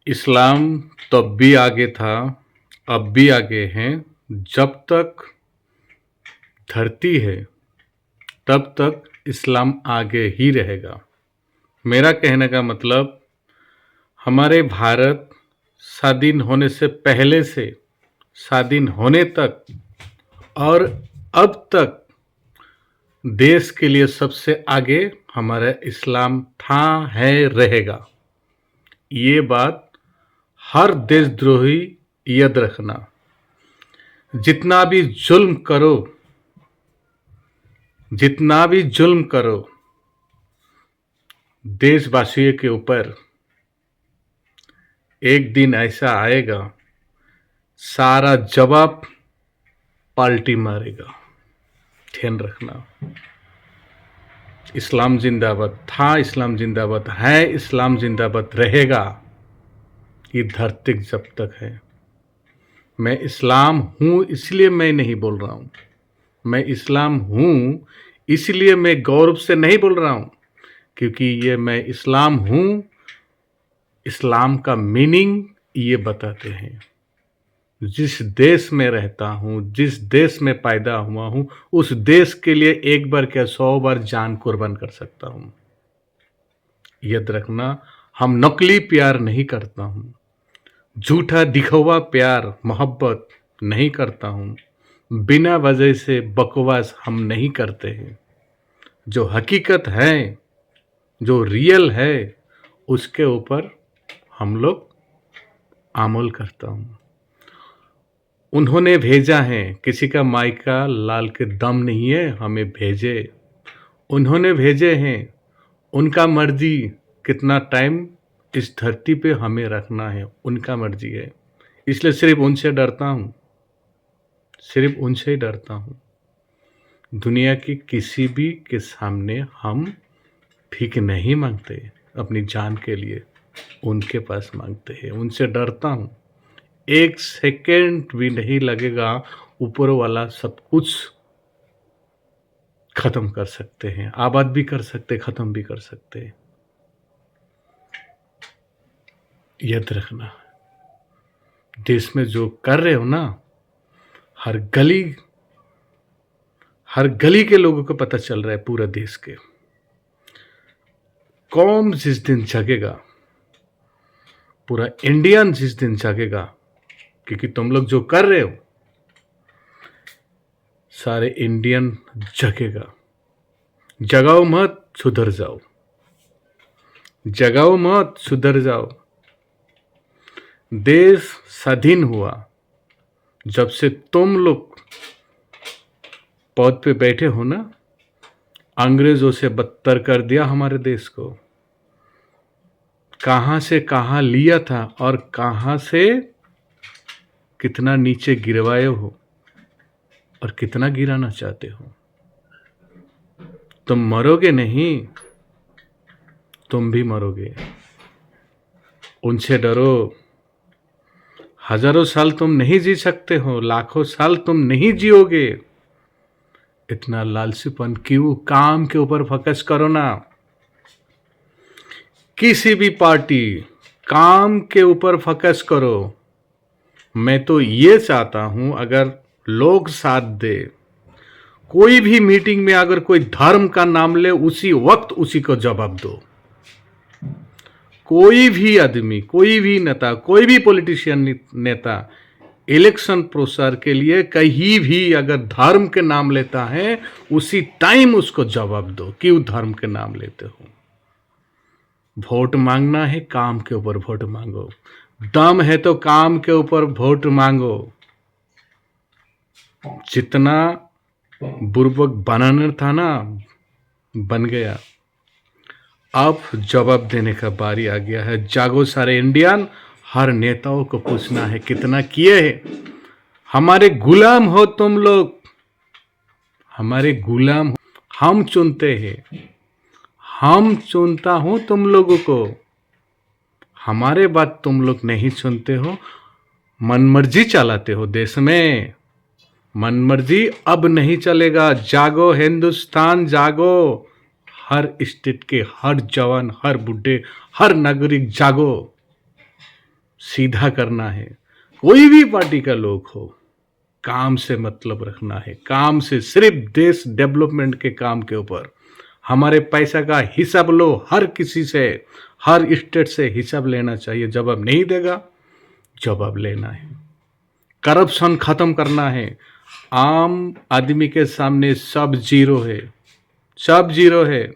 इस्लाम तब भी आगे था, अब भी आगे है। जब तक धरती है, तब तक इस्लाम आगे ही रहेगा। मेरा कहने का मतलब हमारे भारत स्वाधीन होने से पहले से स्वाधीन होने तक और अब तक देश के लिए सबसे आगे हमारा इस्लाम था, है, रहेगा। ये बात हर देशद्रोही याद रखना। जितना भी जुल्म करो, जितना भी जुल्म करो देशवासियों के ऊपर, एक दिन ऐसा आएगा सारा जवाब पाल्टी मारेगा। ध्यान रखना। इस्लाम जिंदाबाद था, इस्लाम जिंदाबाद है, इस्लाम जिंदाबाद रहेगा। ये धरती जब तक है। मैं इस्लाम हूं इसलिए मैं नहीं बोल रहा हूं। मैं इस्लाम हूं इसलिए मैं गौरव से नहीं बोल रहा हूं, क्योंकि ये मैं इस्लाम हूं, इस्लाम का मीनिंग ये बताते हैं। जिस देश में रहता हूं, जिस देश में पैदा हुआ हूं, उस देश के लिए एक बार क्या 100 बार जान कुर्बान कर सकता हूं। याद रखना, हम नकली प्यार नहीं करता हूं, झूठा दिखावा प्यार मोहब्बत नहीं करता हूं, बिना वजह से बकवास हम नहीं करते हैं। जो हकीकत है, जो रियल है, उसके ऊपर हम लोग अमल करता हूं। उन्होंने भेजा है, किसी का मायका लाल के दम नहीं है हमें भेजे। उन्होंने भेजे हैं, उनका मर्जी कितना टाइम इस धरती पे हमें रखना है, उनका मर्जी है। इसलिए सिर्फ उनसे डरता हूं, सिर्फ उनसे ही डरता हूं। दुनिया की किसी भी के सामने हम भीख नहीं मांगते अपनी जान के लिए, उनके पास मांगते हैं, उनसे डरता हूं। एक सेकेंड भी नहीं लगेगा, ऊपर वाला सब कुछ खत्म कर सकते हैं, आबाद भी कर सकते, खत्म भी कर सकते हैं। याद रखना, देश में जो कर रहे हो ना, हर गली के लोगों को पता चल रहा है, पूरा देश के। कौम जिस दिन जगेगा, पूरा इंडियन जिस दिन जगेगा, क्योंकि तुम लोग जो कर रहे हो सारे इंडियन जगेगा। जगाओ मत, सुधर जाओ। जगाओ मत, सुधर जाओ। देश स्वाधीन हुआ जब से तुम लोग पद पे बैठे हो ना, अंग्रेजों से बदतर कर दिया हमारे देश को। कहां से कहां लिया था और कहां से कितना नीचे गिरवाए हो और कितना गिराना चाहते हो। तुम मरोगे नहीं, तुम भी मरोगे। उनसे डरो। हजारों साल तुम नहीं जी सकते हो, लाखों साल तुम नहीं जियोगे। इतना लालचीपन क्यों? काम के ऊपर फोकस करो ना। किसी भी पार्टी, काम के ऊपर फोकस करो। मैं तो ये चाहता हूं, अगर लोग साथ दे, कोई भी मीटिंग में अगर कोई धर्म का नाम ले, उसी वक्त उसी को जवाब दो। कोई भी आदमी, कोई भी नेता, कोई भी पॉलिटिशियन नेता इलेक्शन प्रचार के लिए कहीं भी अगर धर्म के नाम लेता है, उसी टाइम उसको जवाब दो, क्यों धर्म के नाम लेते हो। वोट मांगना है, काम के ऊपर वोट मांगो। दम है तो काम के ऊपर वोट मांगो। जितना बुर्बक बनाना था ना, बन गया। अब जवाब देने का बारी आ गया है। जागो सारे इंडियन। हर नेताओं को पूछना है कितना किए हैं। हमारे गुलाम हो तुम लोग, हमारे गुलाम हो। हम चुनते हैं, हम चुनता हूं तुम लोगों को। हमारे बात तुम लोग नहीं सुनते हो, मनमर्जी चलाते हो देश में। मनमर्जी अब नहीं चलेगा। जागो हिंदुस्तान, जागो। हर स्टेट के हर जवान, हर बुढ़े, हर नागरिक जागो। सीधा करना है। कोई भी पार्टी का लोग हो, काम से मतलब रखना है, काम से, सिर्फ देश डेवलपमेंट के काम के ऊपर। हमारे पैसा का हिसाब लो, हर किसी से, हर स्टेट से हिसाब लेना चाहिए। जवाब नहीं देगा, जवाब लेना है। करप्शन खत्म करना है। आम आदमी के सामने सब जीरो है, सब जीरो है।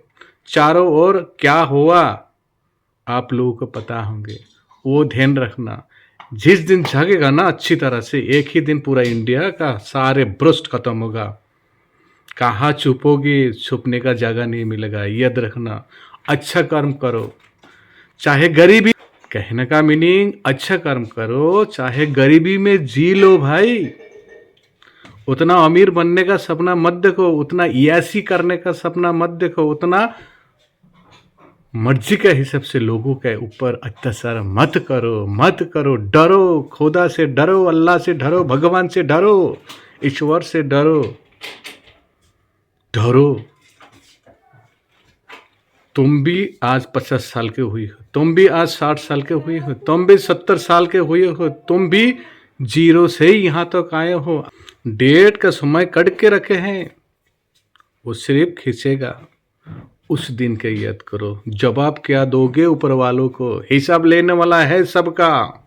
चारों ओर क्या हुआ आप लोगों को पता होंगे, वो ध्यान रखना। जिस दिन जागेगा ना अच्छी तरह से, एक ही दिन पूरा इंडिया का सारे भ्रष्ट खत्म होगा। कहाँ छुपोगे, छुपने का जगह नहीं मिलेगा, याद रखना। अच्छा कर्म करो, चाहे गरीबी, कहने का मीनिंग अच्छा कर्म करो, चाहे गरीबी में जी लो भाई। उतना अमीर बनने का सपना मत देखो, उतना यासी करने का सपना मत देखो, उतना मर्जी के हिसाब से लोगों के ऊपर अत्याचार मत करो, मत करो। डरो, खुदा से डरो, अल्लाह से डरो, भगवान से डरो, ईश्वर से डरो, डरो। तुम भी आज 50 साल के हुई हो, तुम भी आज 60 साल के हुई हो, तुम भी 70 साल के हुए हो, तुम भी जीरो से ही यहाँ तक आए हो। डेट का समय कट के रखे हैं, वो सिर्फ खींचेगा। उस दिन के याद करो। जवाब क्या दोगे ऊपर वालों को? हिसाब लेने वाला है, सबका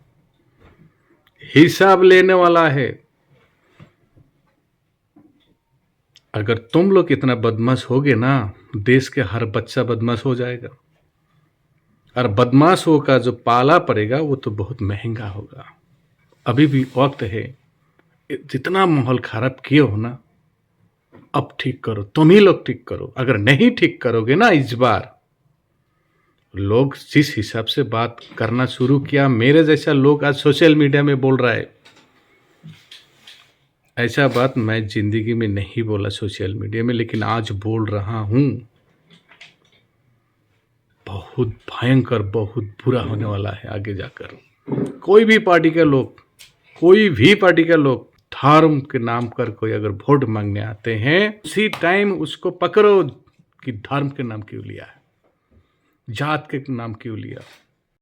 हिसाब लेने वाला है। अगर तुम लोग इतना बदमाश होगे ना, देश के हर बच्चा बदमाश हो जाएगा। और बदमाशों का जो पाला पड़ेगा वो तो बहुत महंगा होगा। अभी भी वक्त है, जितना माहौल खराब किए हो ना, अब ठीक करो, तुम ही लोग ठीक करो। अगर नहीं ठीक करोगे ना इस बार, लोग जिस हिसाब से बात करना शुरू किया, मेरे जैसा लोग आज सोशल मीडिया में बोल रहा है, ऐसा बात मैं जिंदगी में नहीं बोला सोशल मीडिया में, लेकिन आज बोल रहा हूं। बहुत भयंकर, बहुत बुरा होने वाला है आगे जाकर। कोई भी पार्टी के लोग, कोई भी पार्टी के लोग धर्म के नाम कर कोई अगर वोट मांगने आते हैं, उसी टाइम उसको पकड़ो कि धर्म के नाम क्यों लिया है, जात के नाम क्यों लिया।